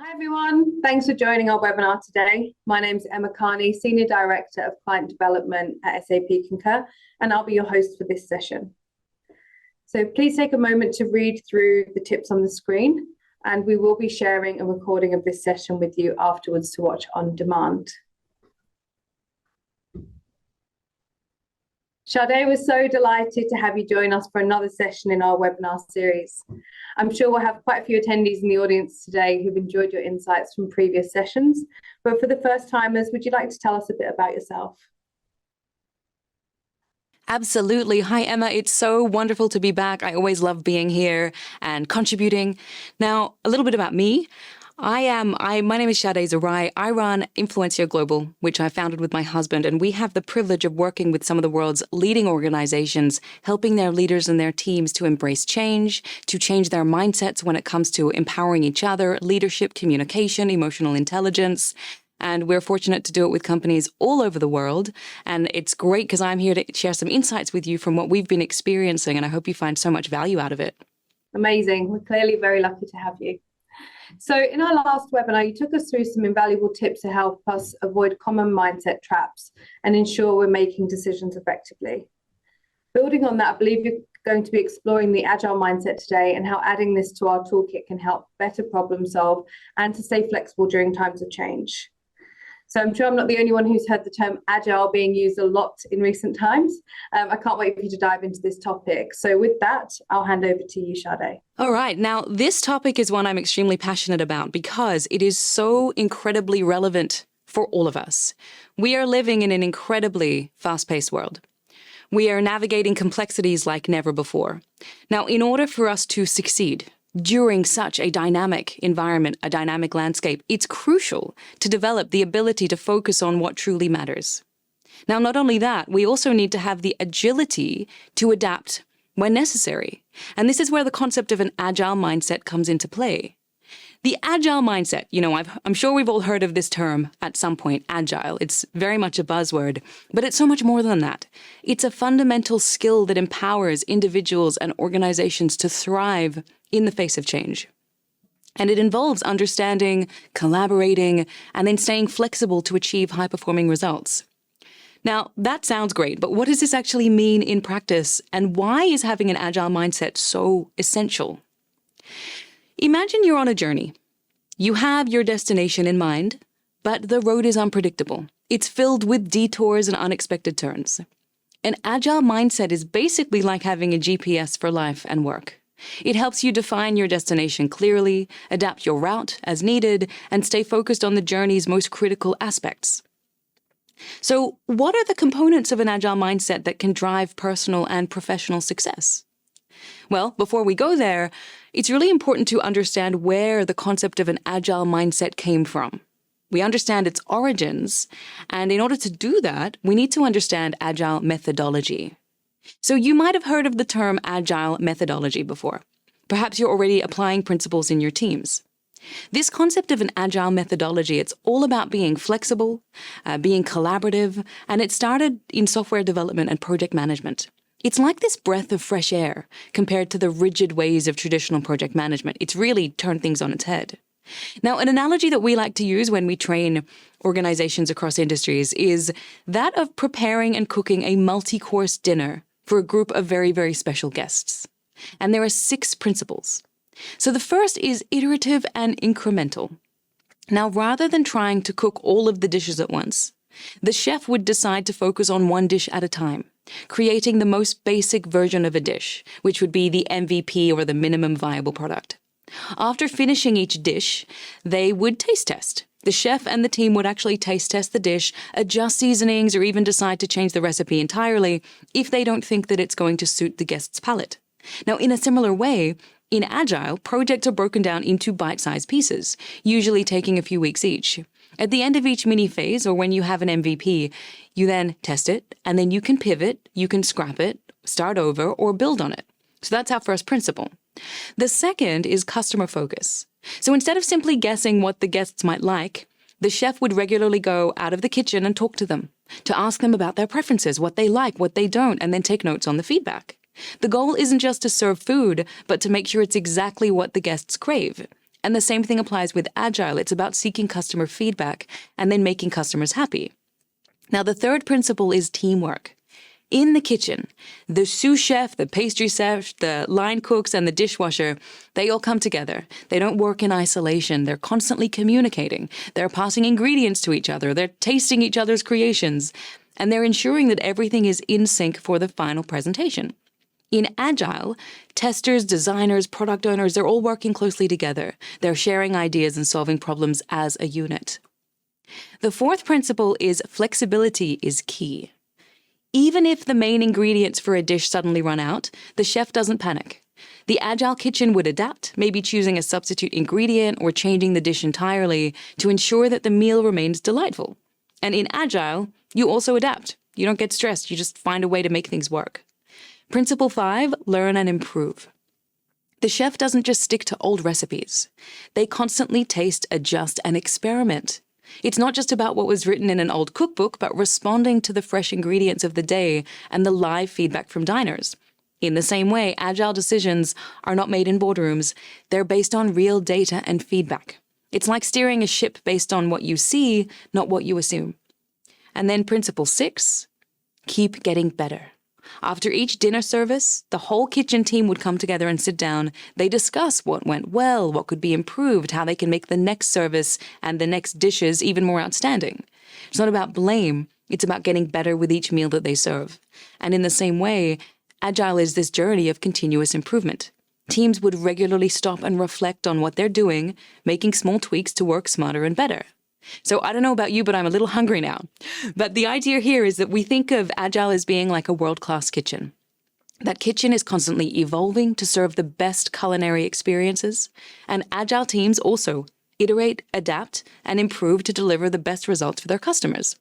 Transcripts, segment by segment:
Hi everyone, thanks for joining our webinar today. My name is Emma Carney, Senior Director of Client Development at SAP Concur, and I'll be your host for this session. So please take a moment to read through the tips on the screen, and we will be sharing a recording of this session with you afterwards to watch on demand. Shadé, we're so delighted to have you join us for another session in our webinar series. I'm sure we'll have quite a few attendees in the audience today who've enjoyed your insights from previous sessions. But for the first timers, would you like to tell us a bit about yourself? Absolutely. Hi, Emma. It's so wonderful to be back. I always love being here and contributing. Now, a little bit about me. My name is Shadé Zahrai. I run Influencia Global, which I founded with my husband, and we have the privilege of working with some of the world's leading organizations, helping their leaders and their teams to embrace change, to change their mindsets when it comes to empowering each other, leadership, communication, emotional intelligence. And we're fortunate to do it with companies all over the world. And it's great because I'm here to share some insights with you from what we've been experiencing, and I hope you find so much value out of it. Amazing. We're clearly very lucky to have you. So in our last webinar, you took us through some invaluable tips to help us avoid common mindset traps and ensure we're making decisions effectively. Building on that, I believe you're going to be exploring the Agile mindset today and how adding this to our toolkit can help better problem solve and to stay flexible during times of change. So I'm sure I'm not the only one who's heard the term Agile being used a lot in recent times. I can't wait for you to dive into this topic. So with that, I'll hand over to you, Shadé. All right. Now, this topic is one I'm extremely passionate about because it is so incredibly relevant for all of us. We are living in an incredibly fast-paced world. We are navigating complexities like never before. Now, in order for us to succeed during such a dynamic environment, a dynamic landscape, it's crucial to develop the ability to focus on what truly matters. Now, not only that, we also need to have the agility to adapt when necessary. And this is where the concept of an agile mindset comes into play. The agile mindset, I'm sure we've all heard of this term at some point, agile. It's very much a buzzword, but it's so much more than that. It's a fundamental skill that empowers individuals and organizations to thrive in the face of change. And it involves understanding, collaborating, and then staying flexible to achieve high-performing results. Now, that sounds great, but what does this actually mean in practice, and why is having an agile mindset so essential? Imagine you're on a journey. You have your destination in mind, but the road is unpredictable. It's filled with detours and unexpected turns. An agile mindset is basically like having a GPS for life and work. It helps you define your destination clearly, adapt your route as needed, and stay focused on the journey's most critical aspects. So, what are the components of an agile mindset that can drive personal and professional success? Well, before we go there, it's really important to understand where the concept of an agile mindset came from. We understand its origins, and in order to do that, we need to understand agile methodology. So you might have heard of the term agile methodology before. Perhaps you're already applying principles in your teams. This concept of an agile methodology, it's all about being flexible, being collaborative, and it started in software development and project management. It's like this breath of fresh air compared to the rigid ways of traditional project management. It's really turned things on its head. Now, an analogy that we like to use when we train organizations across industries is that of preparing and cooking a multi-course dinner for a group of very, very special guests. And there are 6 principles. So the first is iterative and incremental. Now, rather than trying to cook all of the dishes at once, the chef would decide to focus on one dish at a time, creating the most basic version of a dish, which would be the MVP or the minimum viable product. After finishing each dish, they would taste test. The chef and the team would actually taste test the dish, adjust seasonings, or even decide to change the recipe entirely if they don't think that it's going to suit the guest's palate. Now, in a similar way, in Agile, projects are broken down into bite-sized pieces, usually taking a few weeks each. At the end of each mini phase, or when you have an MVP, you then test it, and then you can pivot, you can scrap it, start over, or build on it. So that's our first principle. The second is customer focus. So instead of simply guessing what the guests might like, the chef would regularly go out of the kitchen and talk to them, to ask them about their preferences, what they like, what they don't, and then take notes on the feedback. The goal isn't just to serve food, but to make sure it's exactly what the guests crave. And the same thing applies with Agile. It's about seeking customer feedback and then making customers happy. Now, the third principle is teamwork. In the kitchen, the sous chef, the pastry chef, the line cooks, and the dishwasher, they all come together. They don't work in isolation. They're constantly communicating. They're passing ingredients to each other. They're tasting each other's creations. And they're ensuring that everything is in sync for the final presentation. In Agile, testers, designers, product owners, they're all working closely together. They're sharing ideas and solving problems as a unit. The fourth principle is flexibility is key. Even if the main ingredients for a dish suddenly run out, the chef doesn't panic. The Agile kitchen would adapt, maybe choosing a substitute ingredient or changing the dish entirely to ensure that the meal remains delightful. And in Agile, you also adapt. You don't get stressed. You just find a way to make things work. Principle 5, learn and improve. The chef doesn't just stick to old recipes. They constantly taste, adjust, and experiment. It's not just about what was written in an old cookbook, but responding to the fresh ingredients of the day and the live feedback from diners. In the same way, Agile decisions are not made in boardrooms. They're based on real data and feedback. It's like steering a ship based on what you see, not what you assume. And then principle 6, keep getting better. After each dinner service, the whole kitchen team would come together and sit down. They discuss what went well, what could be improved, how they can make the next service and the next dishes even more outstanding. It's not about blame. It's about getting better with each meal that they serve. And in the same way, Agile is this journey of continuous improvement. Teams would regularly stop and reflect on what they're doing, making small tweaks to work smarter and better. So I don't know about you, but I'm a little hungry now. But the idea here is that we think of Agile as being like a world-class kitchen. That kitchen is constantly evolving to serve the best culinary experiences, and Agile teams also iterate, adapt, and improve to deliver the best results for their customers.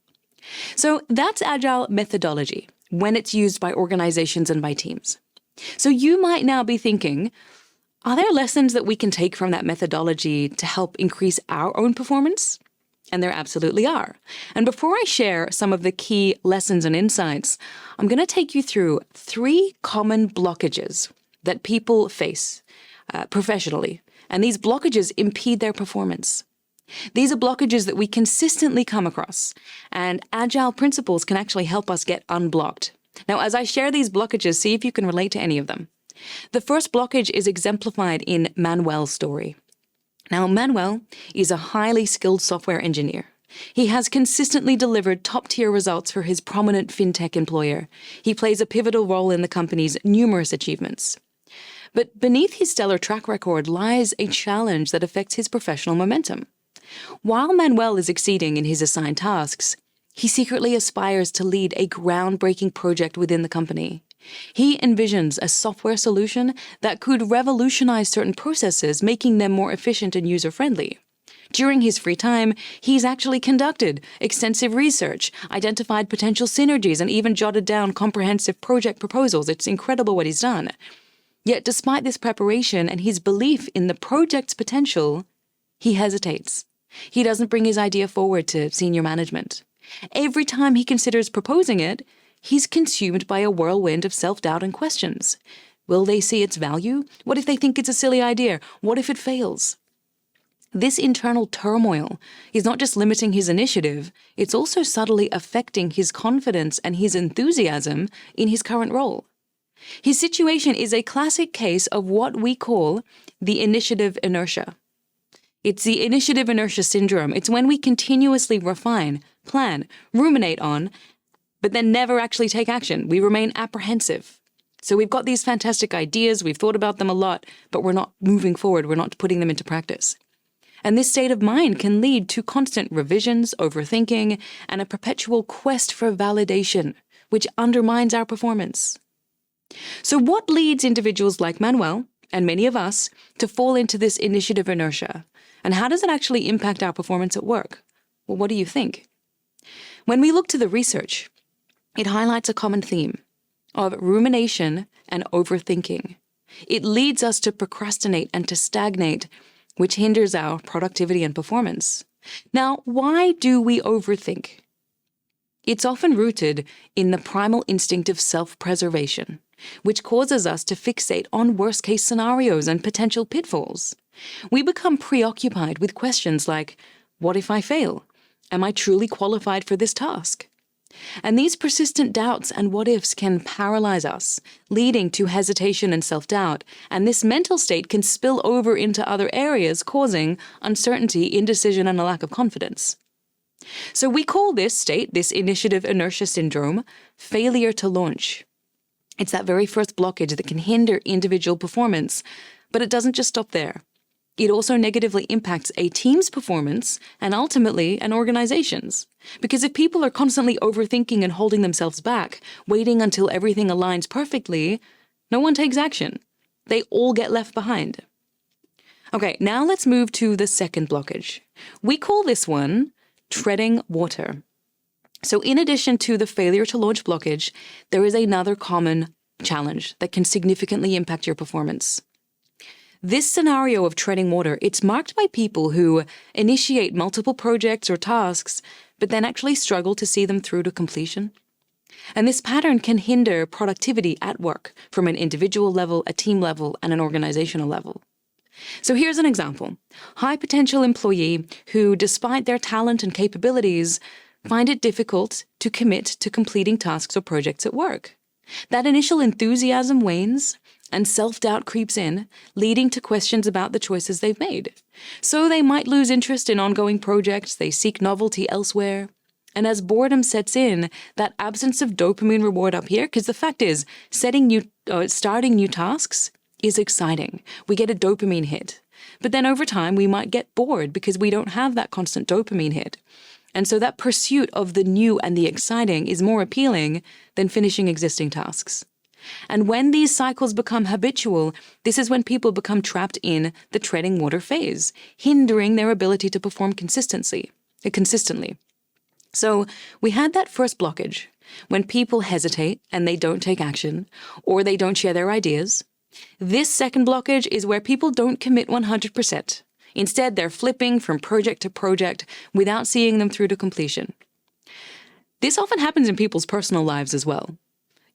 So that's Agile methodology when it's used by organizations and by teams. So you might now be thinking, are there lessons that we can take from that methodology to help increase our own performance? And there absolutely are. And before I share some of the key lessons and insights, I'm going to take you through 3 common blockages that people face professionally. And these blockages impede their performance. These are blockages that we consistently come across, and Agile principles can actually help us get unblocked. Now, as I share these blockages, see if you can relate to any of them. The first blockage is exemplified in Manuel's story. Now, Manuel is a highly skilled software engineer. He has consistently delivered top-tier results for his prominent fintech employer. He plays a pivotal role in the company's numerous achievements. But beneath his stellar track record lies a challenge that affects his professional momentum. While Manuel is exceeding in his assigned tasks, he secretly aspires to lead a groundbreaking project within the company. He envisions a software solution that could revolutionize certain processes, making them more efficient and user-friendly. During his free time, he's actually conducted extensive research, identified potential synergies, and even jotted down comprehensive project proposals. It's incredible what he's done. Yet despite this preparation and his belief in the project's potential, he hesitates. He doesn't bring his idea forward to senior management. Every time he considers proposing it, he's consumed by a whirlwind of self-doubt and questions. Will they see its value? What if they think it's a silly idea? What if it fails? This internal turmoil is not just limiting his initiative, it's also subtly affecting his confidence and his enthusiasm in his current role. His situation is a classic case of what we call the initiative inertia. It's the initiative inertia syndrome. It's when we continuously refine, plan, ruminate on, but then never actually take action. We remain apprehensive. So we've got these fantastic ideas, we've thought about them a lot, but we're not moving forward, we're not putting them into practice. And this state of mind can lead to constant revisions, overthinking, and a perpetual quest for validation, which undermines our performance. So what leads individuals like Manuel, and many of us, to fall into this initiative inertia? And how does it actually impact our performance at work? Well, what do you think? When we look to the research, it highlights a common theme of rumination and overthinking. It leads us to procrastinate and to stagnate, which hinders our productivity and performance. Now, why do we overthink? It's often rooted in the primal instinct of self-preservation. which causes us to fixate on worst-case scenarios and potential pitfalls. We become preoccupied with questions like, what if I fail? Am I truly qualified for this task? And these persistent doubts and what-ifs can paralyze us, leading to hesitation and self-doubt, and this mental state can spill over into other areas, causing uncertainty, indecision, and a lack of confidence. So we call this state, this initiative inertia syndrome, failure to launch. It's that very first blockage that can hinder individual performance, but it doesn't just stop there. It also negatively impacts a team's performance and ultimately an organization's. Because if people are constantly overthinking and holding themselves back, waiting until everything aligns perfectly, no one takes action. They all get left behind. Okay, now let's move to the second blockage. We call this one treading water. So in addition to the failure to launch blockage, there is another common challenge that can significantly impact your performance. This scenario of treading water, it's marked by people who initiate multiple projects or tasks, but then actually struggle to see them through to completion. And this pattern can hinder productivity at work from an individual level, a team level, and an organizational level. So here's an example. High potential employee who, despite their talent and capabilities, find it difficult to commit to completing tasks or projects at work. That initial enthusiasm wanes, and self-doubt creeps in, leading to questions about the choices they've made. So they might lose interest in ongoing projects, they seek novelty elsewhere. And as boredom sets in, that absence of dopamine reward up here, because the fact is, starting new tasks is exciting. We get a dopamine hit. But then over time, we might get bored because we don't have that constant dopamine hit. And so that pursuit of the new and the exciting is more appealing than finishing existing tasks. And when these cycles become habitual, this is when people become trapped in the treading water phase, hindering their ability to perform consistently. So we had that first blockage, when people hesitate and they don't take action, or they don't share their ideas. This second blockage is where people don't commit 100%. Instead, they're flipping from project to project without seeing them through to completion. This often happens in people's personal lives as well.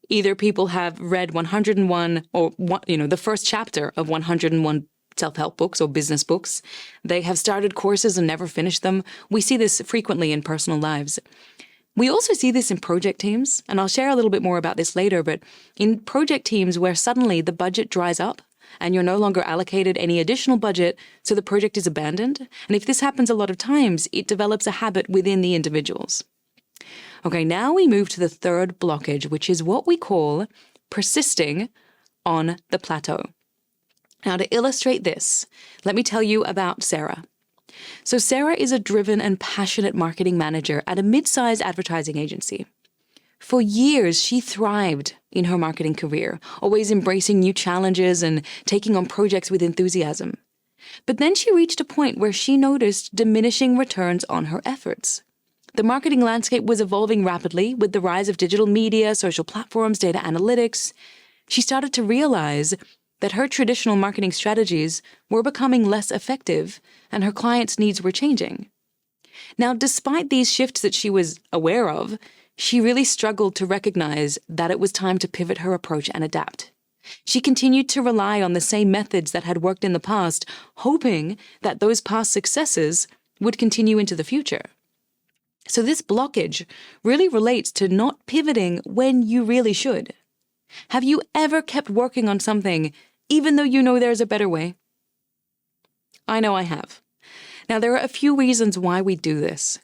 Either people have read 101 or the first chapter of 101 self-help books or business books. They have started courses and never finished them. We see this frequently in personal lives. We also see this in project teams, and I'll share a little bit more about this later, but in project teams where suddenly the budget dries up and you're no longer allocated any additional budget, so the project is abandoned. And if this happens a lot of times, it develops a habit within the individuals. Okay, now we move to the third blockage, which is what we call persisting on the plateau. Now, to illustrate this, let me tell you about Sarah. So Sarah is a driven and passionate marketing manager at a mid-sized advertising agency. For years, she thrived in her marketing career, always embracing new challenges and taking on projects with enthusiasm. But then she reached a point where she noticed diminishing returns on her efforts. The marketing landscape was evolving rapidly with the rise of digital media, social platforms, data analytics. She started to realize that her traditional marketing strategies were becoming less effective and her clients' needs were changing. Now, despite these shifts that she was aware of, she really struggled to recognize that it was time to pivot her approach and adapt. She continued to rely on the same methods that had worked in the past, hoping that those past successes would continue into the future. So this blockage really relates to not pivoting when you really should. Have you ever kept working on something even though you know there's a better way? I know I have. Now, there are a few reasons why we do this.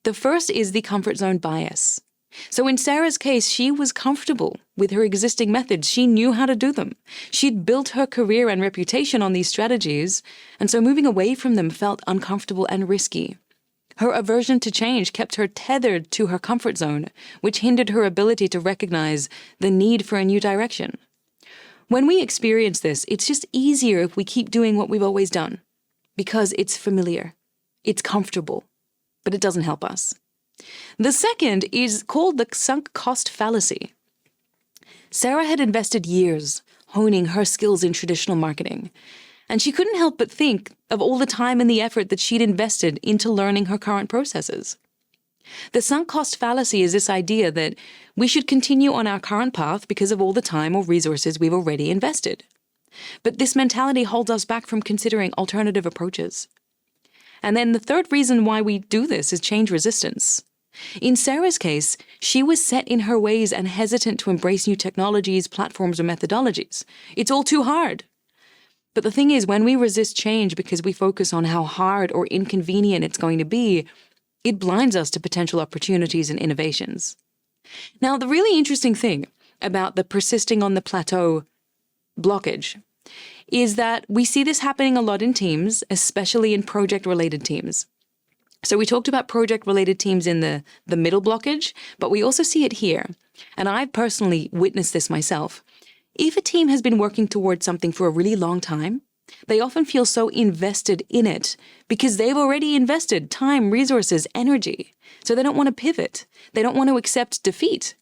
The first is the comfort zone bias. So in Sarah's case, she was comfortable with her existing methods. She knew how to do them. She'd built her career and reputation on these strategies, and so moving away from them felt uncomfortable and risky. Her aversion to change kept her tethered to her comfort zone, which hindered her ability to recognize the need for a new direction. When we experience this, it's just easier if we keep doing what we've always done, because it's familiar, it's comfortable, but it doesn't help us. The second is called the sunk cost fallacy. Sarah had invested years honing her skills in traditional marketing, and she couldn't help but think of all the time and the effort that she'd invested into learning her current processes. The sunk cost fallacy is this idea that we should continue on our current path because of all the time or resources we've already invested. But this mentality holds us back from considering alternative approaches. And then the third reason why we do this is change resistance. In Sarah's case, she was set in her ways and hesitant to embrace new technologies, platforms, or methodologies. It's all too hard. But the thing is, when we resist change because we focus on how hard or inconvenient it's going to be, it blinds us to potential opportunities and innovations. Now, the really interesting thing about the persisting on the plateau blockage is that we see this happening a lot in teams, especially in project-related teams. So we talked about project-related teams in the middle blockage, but we also see it here. And I've personally witnessed this myself. If a team has been working towards something for a really long time, they often feel so invested in it because they've already invested time, resources, energy. So they don't want to pivot. They don't want to accept defeat.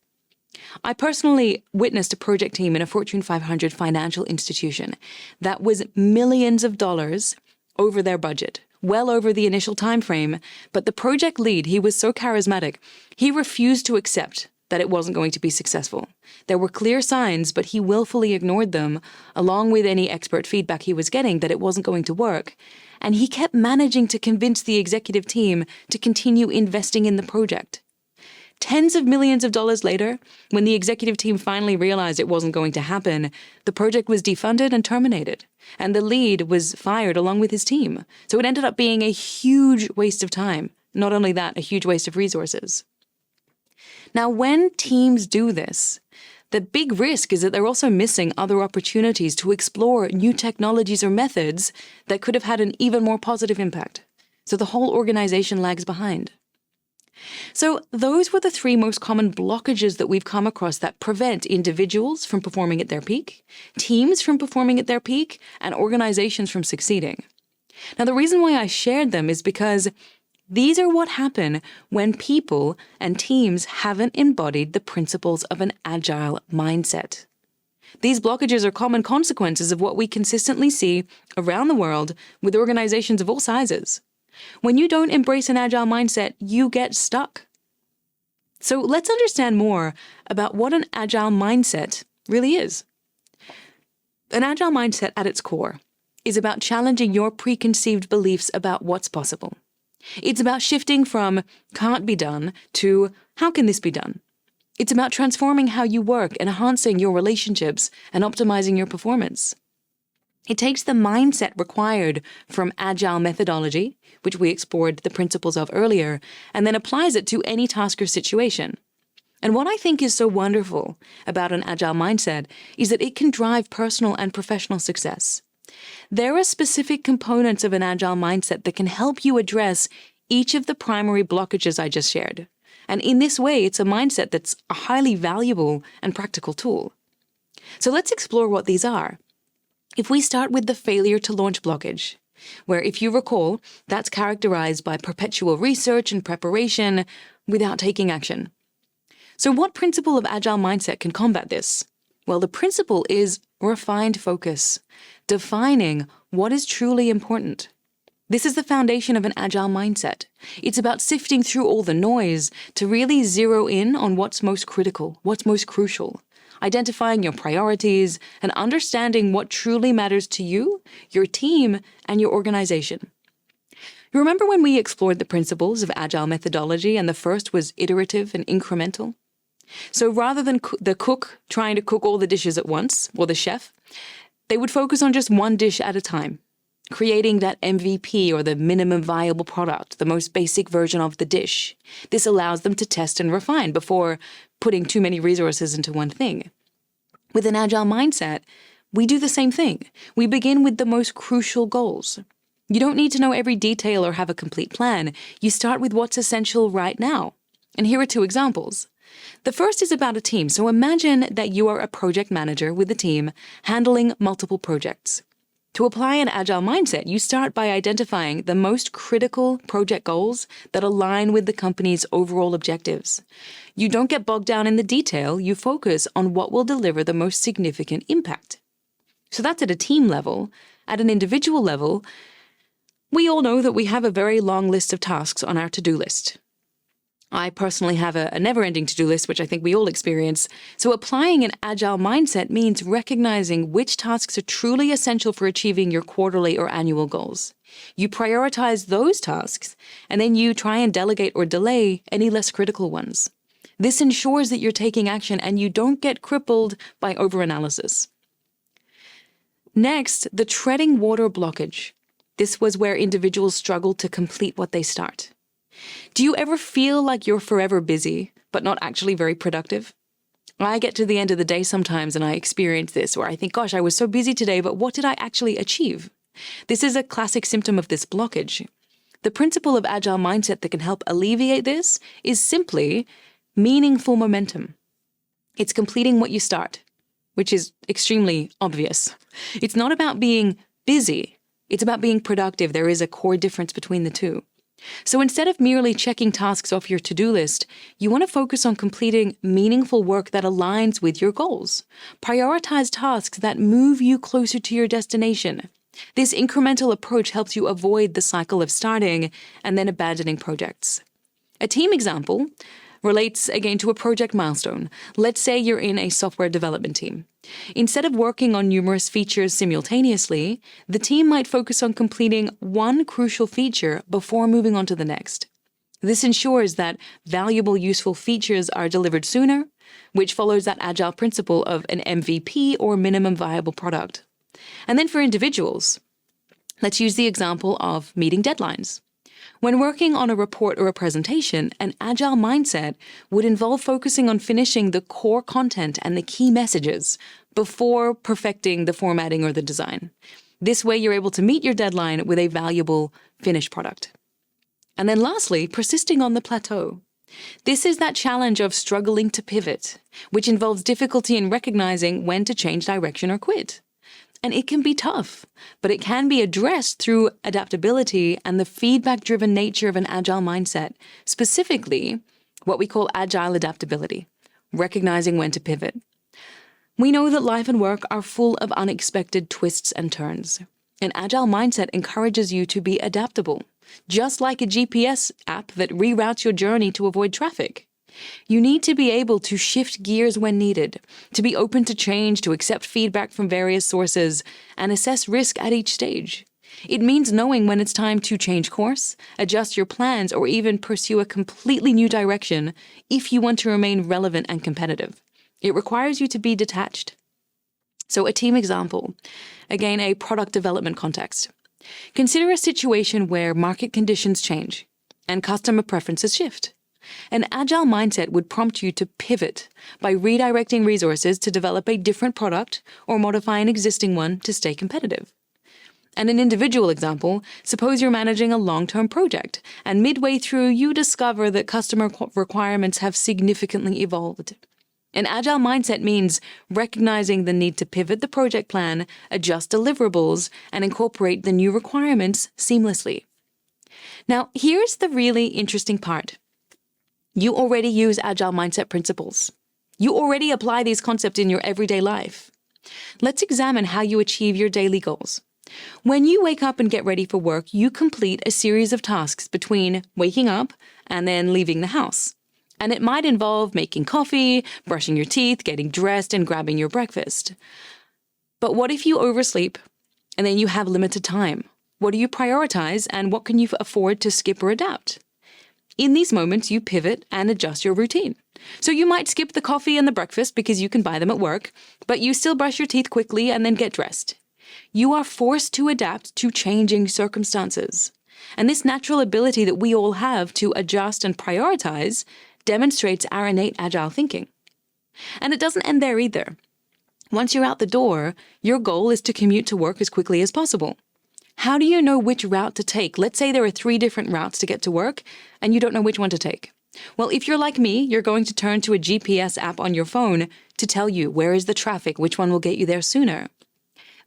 I personally witnessed a project team in a Fortune 500 financial institution that was millions of dollars over their budget, well over the initial time frame, but the project lead, he was so charismatic, he refused to accept that it wasn't going to be successful. There were clear signs, but he willfully ignored them, along with any expert feedback he was getting that it wasn't going to work. And he kept managing to convince the executive team to continue investing in the project. Tens of millions of dollars later, when the executive team finally realized it wasn't going to happen, the project was defunded and terminated, and the lead was fired along with his team. So it ended up being a huge waste of time. Not only that, a huge waste of resources. Now, when teams do this, the big risk is that they're also missing other opportunities to explore new technologies or methods that could have had an even more positive impact. So the whole organization lags behind. So those were the three most common blockages that we've come across that prevent individuals from performing at their peak, teams from performing at their peak, and organizations from succeeding. Now, the reason why I shared them is because these are what happen when people and teams haven't embodied the principles of an agile mindset. These blockages are common consequences of what we consistently see around the world with organizations of all sizes. When you don't embrace an agile mindset, you get stuck. So let's understand more about what an agile mindset really is. An agile mindset at its core is about challenging your preconceived beliefs about what's possible. It's about shifting from can't be done to how can this be done? It's about transforming how you work, enhancing your relationships, and optimizing your performance. It takes the mindset required from agile methodology, which we explored the principles of earlier, and then applies it to any task or situation. And what I think is so wonderful about an agile mindset is that it can drive personal and professional success. There are specific components of an agile mindset that can help you address each of the primary blockages I just shared. And in this way, it's a mindset that's a highly valuable and practical tool. So let's explore what these are. If we start with the failure to launch blockage, where if you recall, that's characterized by perpetual research and preparation without taking action. So what principle of agile mindset can combat this? Well, the principle is refined focus, defining what is truly important. This is the foundation of an agile mindset. It's about sifting through all the noise to really zero in on what's most critical, what's most crucial, identifying your priorities and understanding what truly matters to you, your team, and your organization. You remember when we explored the principles of agile methodology and the first was iterative and incremental? So rather than the cook trying to cook all the dishes at once, or the chef, they would focus on just one dish at a time, creating that MVP or the minimum viable product, the most basic version of the dish. This allows them to test and refine before putting too many resources into one thing. With an agile mindset, we do the same thing. We begin with the most crucial goals. You don't need to know every detail or have a complete plan. You start with what's essential right now. And here are two examples. The first is about a team. So imagine that you are a project manager with a team handling multiple projects. To apply an agile mindset, you start by identifying the most critical project goals that align with the company's overall objectives. You don't get bogged down in the detail, you focus on what will deliver the most significant impact. So that's at a team level. At an individual level, we all know that we have a very long list of tasks on our to-do list. I personally have a never-ending to-do list, which I think we all experience. So applying an agile mindset means recognizing which tasks are truly essential for achieving your quarterly or annual goals. You prioritize those tasks, and then you try and delegate or delay any less critical ones. This ensures that you're taking action and you don't get crippled by overanalysis. Next, the treading water blockage. This was where individuals struggle to complete what they start. Do you ever feel like you're forever busy, but not actually very productive? I get to the end of the day sometimes and I experience this where I think, gosh, I was so busy today, but what did I actually achieve? This is a classic symptom of this blockage. The principle of Agile Mindset that can help alleviate this is simply meaningful momentum. It's completing what you start, which is extremely obvious. It's not about being busy. It's about being productive. There is a core difference between the two. So instead of merely checking tasks off your to-do list, you want to focus on completing meaningful work that aligns with your goals. Prioritize tasks that move you closer to your destination. This incremental approach helps you avoid the cycle of starting and then abandoning projects. A team example relates again to a project milestone. Let's say you're in a software development team. Instead of working on numerous features simultaneously, the team might focus on completing one crucial feature before moving on to the next. This ensures that valuable, useful features are delivered sooner, which follows that agile principle of an MVP or minimum viable product. And then for individuals, let's use the example of meeting deadlines. When working on a report or a presentation, an agile mindset would involve focusing on finishing the core content and the key messages before perfecting the formatting or the design. This way, you're able to meet your deadline with a valuable finished product. And then lastly, persisting on the plateau. This is that challenge of struggling to pivot, which involves difficulty in recognizing when to change direction or quit. And it can be tough, but it can be addressed through adaptability and the feedback-driven nature of an agile mindset, specifically what we call Agile Adaptability, recognizing when to pivot. We know that life and work are full of unexpected twists and turns. An agile mindset encourages you to be adaptable, just like a GPS app that reroutes your journey to avoid traffic. You need to be able to shift gears when needed, to be open to change, to accept feedback from various sources, and assess risk at each stage. It means knowing when it's time to change course, adjust your plans, or even pursue a completely new direction if you want to remain relevant and competitive. It requires you to be detached. So a team example, again, a product development context. Consider a situation where market conditions change and customer preferences shift. An agile mindset would prompt you to pivot by redirecting resources to develop a different product or modify an existing one to stay competitive. And an individual example, suppose you're managing a long-term project and midway through you discover that customer requirements have significantly evolved. An agile mindset means recognizing the need to pivot the project plan, adjust deliverables, and incorporate the new requirements seamlessly. Now, here's the really interesting part. You already use agile mindset principles. You already apply these concepts in your everyday life. Let's examine how you achieve your daily goals. When you wake up and get ready for work, you complete a series of tasks between waking up and then leaving the house. And it might involve making coffee, brushing your teeth, getting dressed, and grabbing your breakfast. But what if you oversleep and then you have limited time? What do you prioritize and what can you afford to skip or adapt? In these moments, you pivot and adjust your routine. So you might skip the coffee and the breakfast because you can buy them at work, but you still brush your teeth quickly and then get dressed. You are forced to adapt to changing circumstances. And this natural ability that we all have to adjust and prioritize demonstrates our innate agile thinking. And it doesn't end there either. Once you're out the door, your goal is to commute to work as quickly as possible. How do you know which route to take? Let's say there are 3 different routes to get to work and you don't know which one to take. Well, if you're like me, you're going to turn to a GPS app on your phone to tell you where is the traffic, which one will get you there sooner.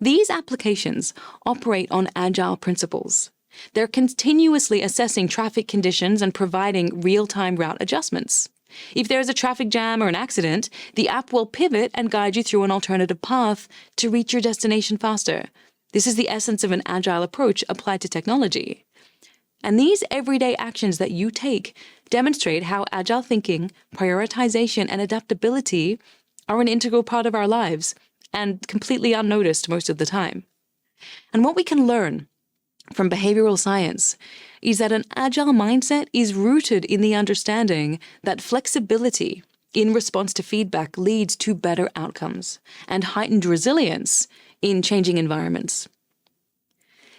These applications operate on agile principles. They're continuously assessing traffic conditions and providing real-time route adjustments. If there's a traffic jam or an accident, the app will pivot and guide you through an alternative path to reach your destination faster. This is the essence of an agile approach applied to technology. And these everyday actions that you take demonstrate how agile thinking, prioritization, and adaptability are an integral part of our lives and completely unnoticed most of the time. And what we can learn from behavioral science is that an agile mindset is rooted in the understanding that flexibility in response to feedback leads to better outcomes and heightened resilience in changing environments.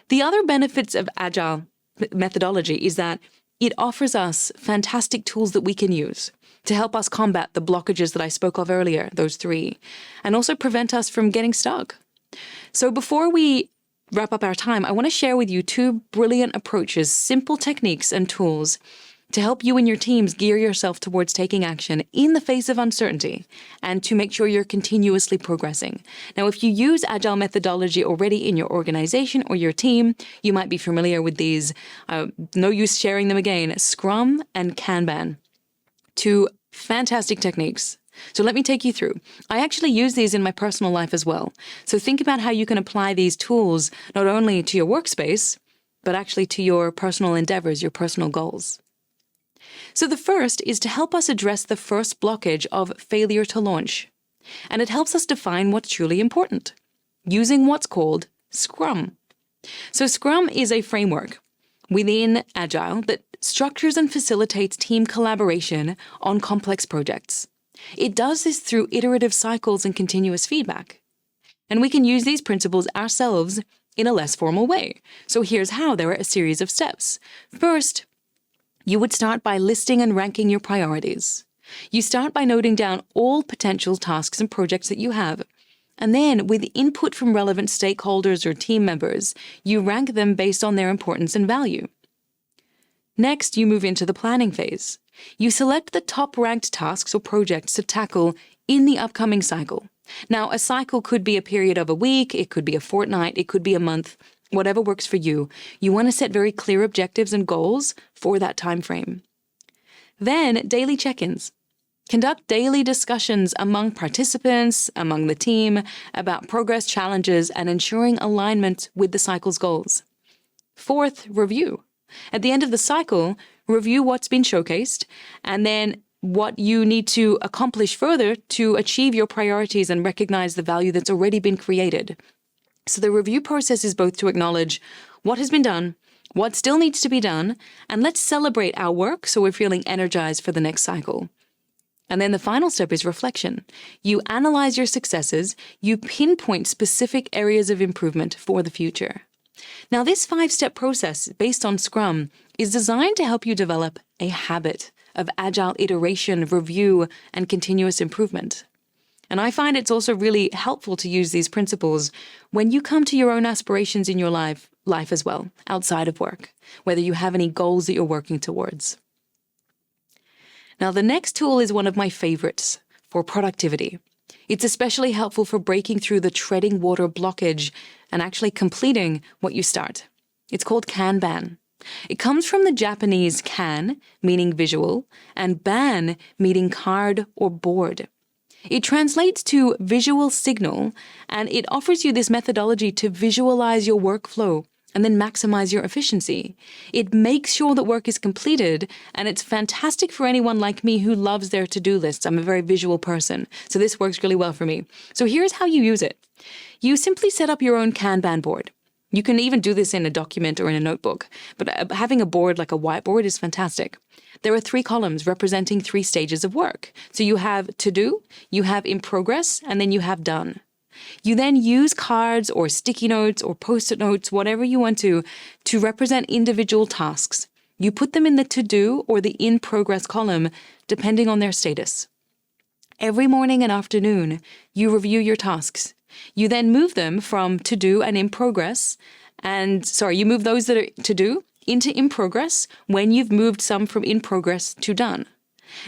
The other benefits of agile methodology is that it offers us fantastic tools that we can use to help us combat the blockages that I spoke of earlier, those three, and also prevent us from getting stuck. So before we wrap up our time, I want to share with you two brilliant approaches, simple techniques and tools to help you and your teams gear yourself towards taking action in the face of uncertainty and to make sure you're continuously progressing. Now, if you use agile methodology already in your organization or your team, you might be familiar with these. No use sharing them again. Scrum and Canband. Two fantastic techniques. So let me take you through. I actually use these in my personal life as well. So think about how you can apply these tools not only to your workspace, but actually to your personal endeavors, your personal goals. So the first is to help us address the first blockage of failure to launch. And it helps us define what's truly important, using what's called Scrum. So Scrum is a framework within Agile that structures and facilitates team collaboration on complex projects. It does this through iterative cycles and continuous feedback. And we can use these principles ourselves in a less formal way. So here's how. There are a series of steps. First, you would start by listing and ranking your priorities. You start by noting down all potential tasks and projects that you have. And then, with input from relevant stakeholders or team members, you rank them based on their importance and value. Next, you move into the planning phase. You select the top-ranked tasks or projects to tackle in the upcoming cycle. Now, a cycle could be a period of a week, it could be a fortnight, it could be a month, whatever works for you. You want to set very clear objectives and goals for that time frame. Then, daily check-ins. Conduct daily discussions among participants, among the team, about progress, challenges, and ensuring alignment with the cycle's goals. Fourth, review. At the end of the cycle, review what's been showcased, and then what you need to accomplish further to achieve your priorities and recognize the value that's already been created. So the review process is both to acknowledge what has been done, what still needs to be done, and let's celebrate our work so we're feeling energized for the next cycle. And then the final step is reflection. You analyze your successes, you pinpoint specific areas of improvement for the future. Now, this 5-step process based on Scrum is designed to help you develop a habit of agile iteration, review, and continuous improvement. And I find it's also really helpful to use these principles when you come to your own aspirations in your life as well, outside of work, whether you have any goals that you're working towards. Now, the next tool is one of my favorites for productivity. It's especially helpful for breaking through the treading water blockage and actually completing what you start. It's called Canband. It comes from the Japanese kan, meaning visual, and ban, meaning card or board. It translates to visual signal, and it offers you this methodology to visualize your workflow and then maximize your efficiency. It makes sure that work is completed, and it's fantastic for anyone like me who loves their to-do lists. I'm a very visual person, so this works really well for me. So here's how you use it. You simply set up your own Kanban board. You can even do this in a document or in a notebook, but having a board like a whiteboard is fantastic. There are 3 columns representing 3 stages of work. So you have to do, you have in progress, and then you have done. You then use cards or sticky notes or post-it notes, whatever you want to represent individual tasks. You put them in the to-do or the in-progress column, depending on their status. Every morning and afternoon, you review your tasks. You then move them from to-do and in progress, you move those that are to-do into in progress when you've moved some from in progress to done.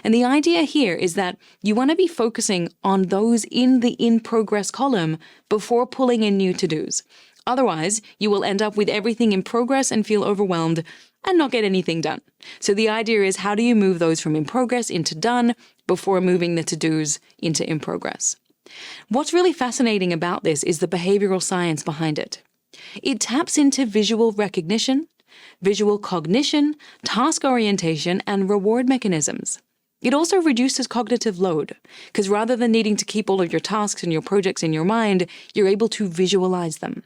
And the idea here is that you want to be focusing on those in the in-progress column before pulling in new to-dos. Otherwise, you will end up with everything in progress and feel overwhelmed and not get anything done. So the idea is, how do you move those from in progress into done before moving the to-dos into in progress? What's really fascinating about this is the behavioral science behind it. It taps into visual recognition, visual cognition, task orientation, and reward mechanisms. It also reduces cognitive load, because rather than needing to keep all of your tasks and your projects in your mind, you're able to visualize them.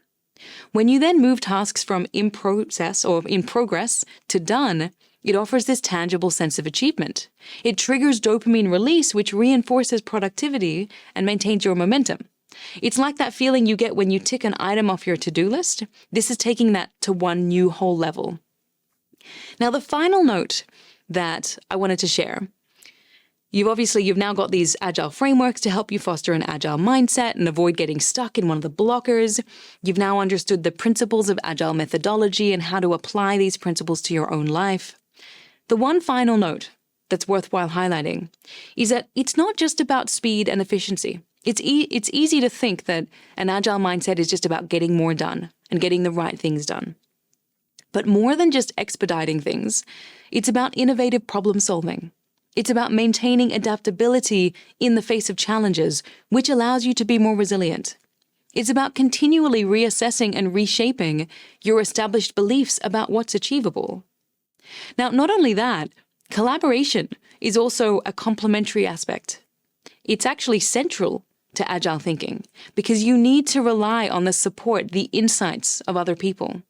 When you then move tasks from in process or in progress to done, it offers this tangible sense of achievement. It triggers dopamine release, which reinforces productivity and maintains your momentum. It's like that feeling you get when you tick an item off your to-do list. This is taking that to one new whole level. Now, the final note that I wanted to share, you've now got these agile frameworks to help you foster an agile mindset and avoid getting stuck in one of the blockers. You've now understood the principles of agile methodology and how to apply these principles to your own life. The one final note that's worthwhile highlighting is that it's not just about speed and efficiency. It's easy to think that an agile mindset is just about getting more done and getting the right things done. But more than just expediting things, it's about innovative problem solving. It's about maintaining adaptability in the face of challenges, which allows you to be more resilient. It's about continually reassessing and reshaping your established beliefs about what's achievable. Now, not only that, collaboration is also a complementary aspect. It's actually central to agile thinking because you need to rely on the support, the insights of other people.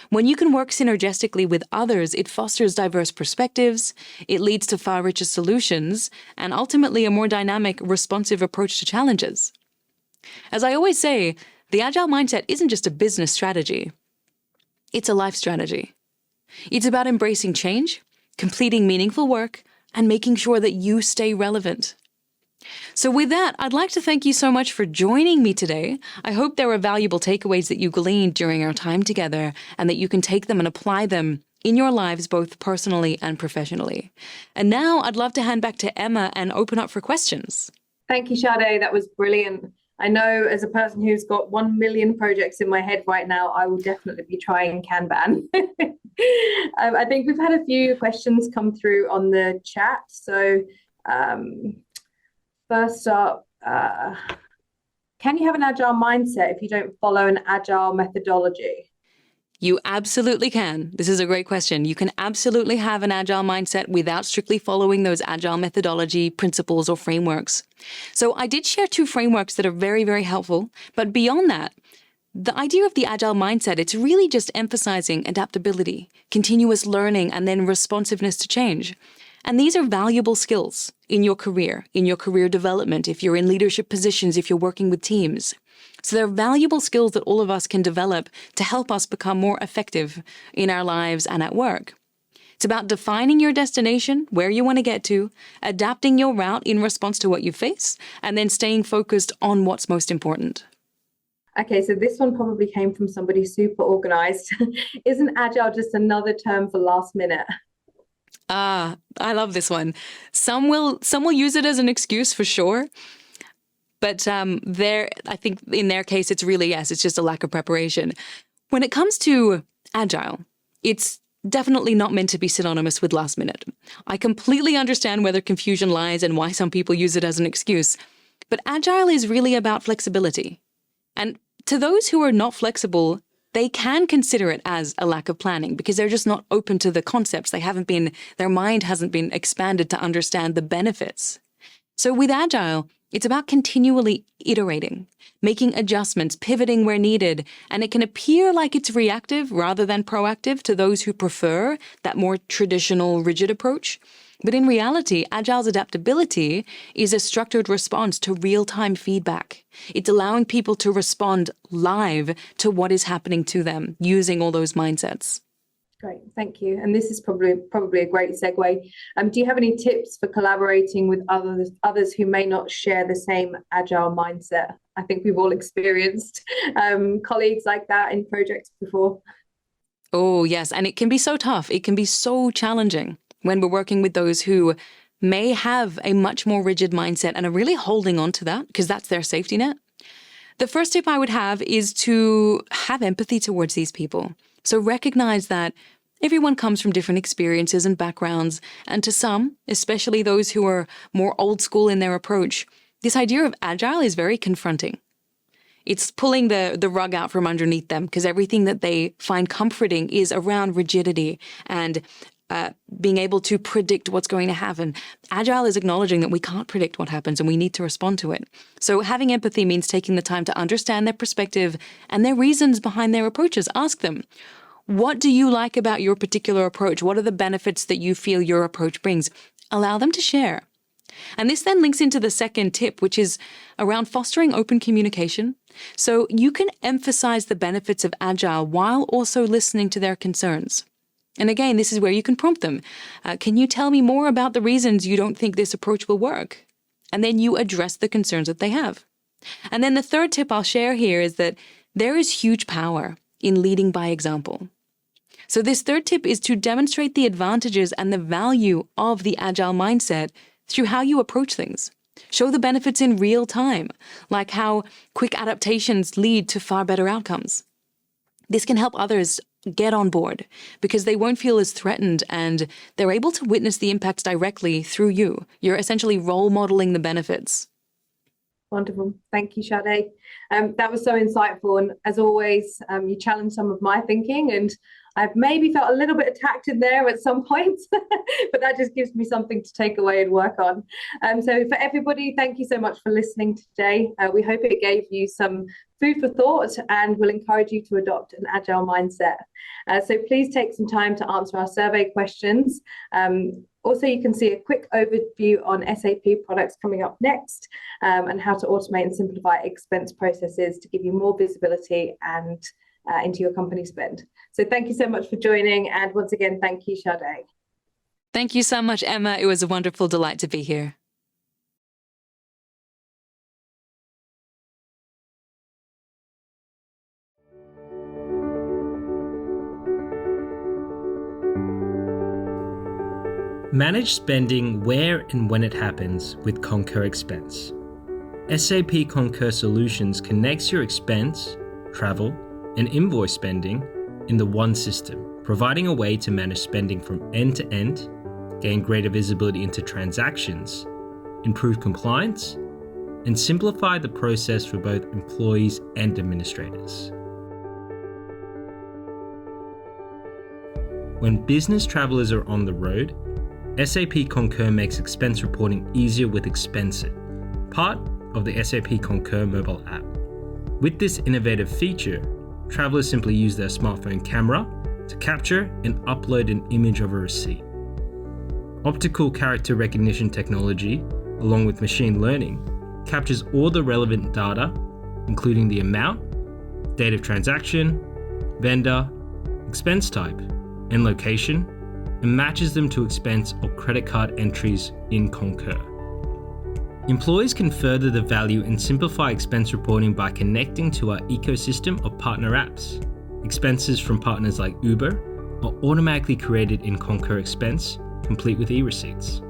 When you can work synergistically with others, it fosters diverse perspectives, it leads to far richer solutions, and ultimately a more dynamic, responsive approach to challenges. As I always say, the agile mindset isn't just a business strategy. It's a life strategy. It's about embracing change, completing meaningful work, and making sure that you stay relevant. So with that, I'd like to thank you so much for joining me today. I hope there were valuable takeaways that you gleaned during our time together and that you can take them and apply them in your lives, both personally and professionally. And now I'd love to hand back to Emma and open up for questions. Thank you, Shadé. That was brilliant. I know as a person who's got 1 million projects in my head right now, I will definitely be trying Canband. I think we've had a few questions come through on the chat. So first up, can you have an agile mindset if you don't follow an agile methodology? You absolutely can. This is a great question. You can absolutely have an agile mindset without strictly following those agile methodology principles or frameworks. So I did share 2 frameworks that are very, very helpful. But beyond that, the idea of the agile mindset, it's really just emphasizing adaptability, continuous learning, and then responsiveness to change. And these are valuable skills in your career development, if you're in leadership positions, if you're working with teams. So they're valuable skills that all of us can develop to help us become more effective in our lives and at work. It's about defining your destination, where you want to get to, adapting your route in response to what you face, and then staying focused on what's most important. Okay, so this one probably came from somebody super organized. Isn't agile just another term for last minute? I love this one. Some will use it as an excuse for sure. But I think in their case, it's really, yes, it's just a lack of preparation. When it comes to agile, it's definitely not meant to be synonymous with last minute. I completely understand where the confusion lies and why some people use it as an excuse. But agile is really about flexibility. And to those who are not flexible, they can consider it as a lack of planning because they're just not open to the concepts. Their mind hasn't been expanded to understand the benefits. So with agile, it's about continually iterating, making adjustments, pivoting where needed, and it can appear like it's reactive rather than proactive to those who prefer that more traditional, rigid approach. But in reality, Agile's adaptability is a structured response to real-time feedback. It's allowing people to respond live to what is happening to them using all those mindsets. Great, thank you. And this is probably a great segue. Do you have any tips for collaborating with others who may not share the same agile mindset? I think we've all experienced colleagues like that in projects before. Oh, yes. And it can be so tough. It can be so challenging when we're working with those who may have a much more rigid mindset and are really holding on to that because that's their safety net. The first tip I would have is to have empathy towards these people. So recognize that everyone comes from different experiences and backgrounds, and to some, especially those who are more old school in their approach, this idea of agile is very confronting. It's pulling the rug out from underneath them because everything that they find comforting is around rigidity and being able to predict what's going to happen. Agile is acknowledging that we can't predict what happens and we need to respond to it. So having empathy means taking the time to understand their perspective and their reasons behind their approaches. Ask them, what do you like about your particular approach? What are the benefits that you feel your approach brings? Allow them to share. And this then links into the second tip, which is around fostering open communication. So you can emphasize the benefits of Agile while also listening to their concerns. And again, this is where you can prompt them. Can you tell me more about the reasons you don't think this approach will work? And then you address the concerns that they have. And then the third tip I'll share here is that there is huge power in leading by example. So this third tip is to demonstrate the advantages and the value of the Agile mindset through how you approach things. Show the benefits in real time, like how quick adaptations lead to far better outcomes. This can help others get on board because they won't feel as threatened and they're able to witness the impacts directly through you. You're essentially role modeling the benefits. Wonderful. Thank you, Shadé. That was so insightful. And as always, you challenged some of my thinking and I've maybe felt a little bit attacked in there at some points, but that just gives me something to take away and work on. So for everybody, thank you so much for listening today. We hope it gave you some food for thought and will encourage you to adopt an Agile mindset. So please take some time to answer our survey questions. Also, you can see a quick overview on SAP products coming up next and how to automate and simplify expense processes to give you more visibility and into your company spend. So thank you so much for joining. And once again, thank you, Shadé. Thank you so much, Emma. It was a wonderful delight to be here. Manage spending where and when it happens with Concur Expense. SAP Concur Solutions connects your expense, travel, and invoice spending in the one system, providing a way to manage spending from end to end, gain greater visibility into transactions, improve compliance, and simplify the process for both employees and administrators. When business travelers are on the road, SAP Concur makes expense reporting easier with Expense-It, part of the SAP Concur mobile app. With this innovative feature, travelers simply use their smartphone camera to capture and upload an image of a receipt. Optical character recognition technology, along with machine learning, captures all the relevant data, including the amount, date of transaction, vendor, expense type, and location, and matches them to expense or credit card entries in Concur. Employees can further the value and simplify expense reporting by connecting to our ecosystem of partner apps. Expenses from partners like Uber are automatically created in Concur Expense, complete with e-receipts.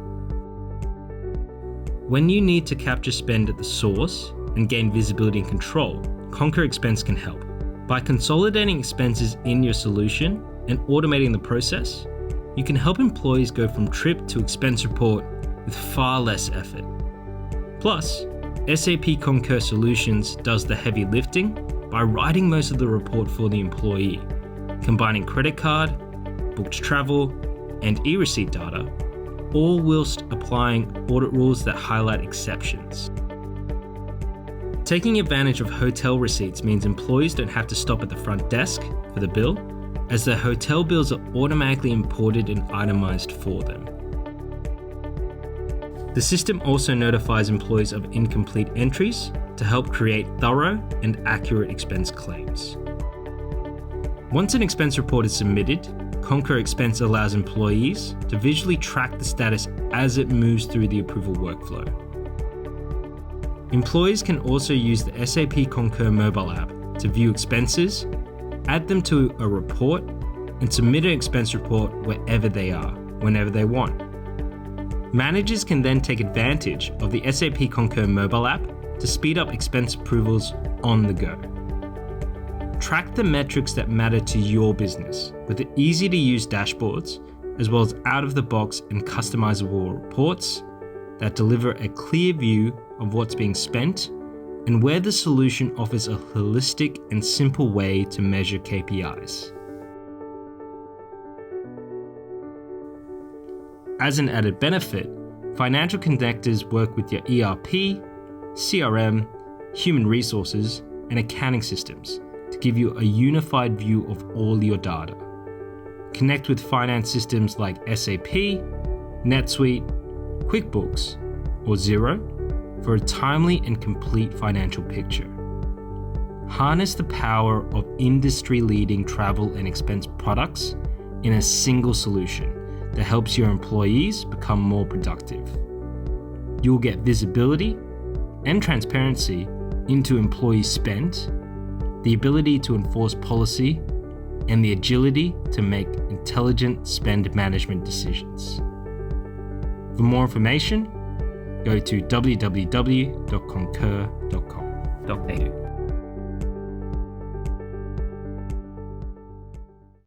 When you need to capture spend at the source and gain visibility and control, Concur Expense can help. By consolidating expenses in your solution and automating the process, you can help employees go from trip to expense report with far less effort. Plus, SAP Concur Solutions does the heavy lifting by writing most of the report for the employee, combining credit card, booked travel, and e-receipt data, all whilst applying audit rules that highlight exceptions. Taking advantage of hotel receipts means employees don't have to stop at the front desk for the bill, as their hotel bills are automatically imported and itemized for them. The system also notifies employees of incomplete entries to help create thorough and accurate expense claims. Once an expense report is submitted, Concur Expense allows employees to visually track the status as it moves through the approval workflow. Employees can also use the SAP Concur mobile app to view expenses, add them to a report, and submit an expense report wherever they are, whenever they want. Managers can then take advantage of the SAP Concur mobile app to speed up expense approvals on the go. Track the metrics that matter to your business with the easy-to-use dashboards, as well as out-of-the-box and customizable reports that deliver a clear view of what's being spent and where the solution offers a holistic and simple way to measure KPIs. As an added benefit, financial connectors work with your ERP, CRM, human resources, and accounting systems to give you a unified view of all your data. Connect with finance systems like SAP, NetSuite, QuickBooks, or Xero for a timely and complete financial picture. Harness the power of industry-leading travel and expense products in a single solution that helps your employees become more productive. You'll get visibility and transparency into employee spend, the ability to enforce policy, and the agility to make intelligent spend management decisions. For more information, go to www.concur.com.au.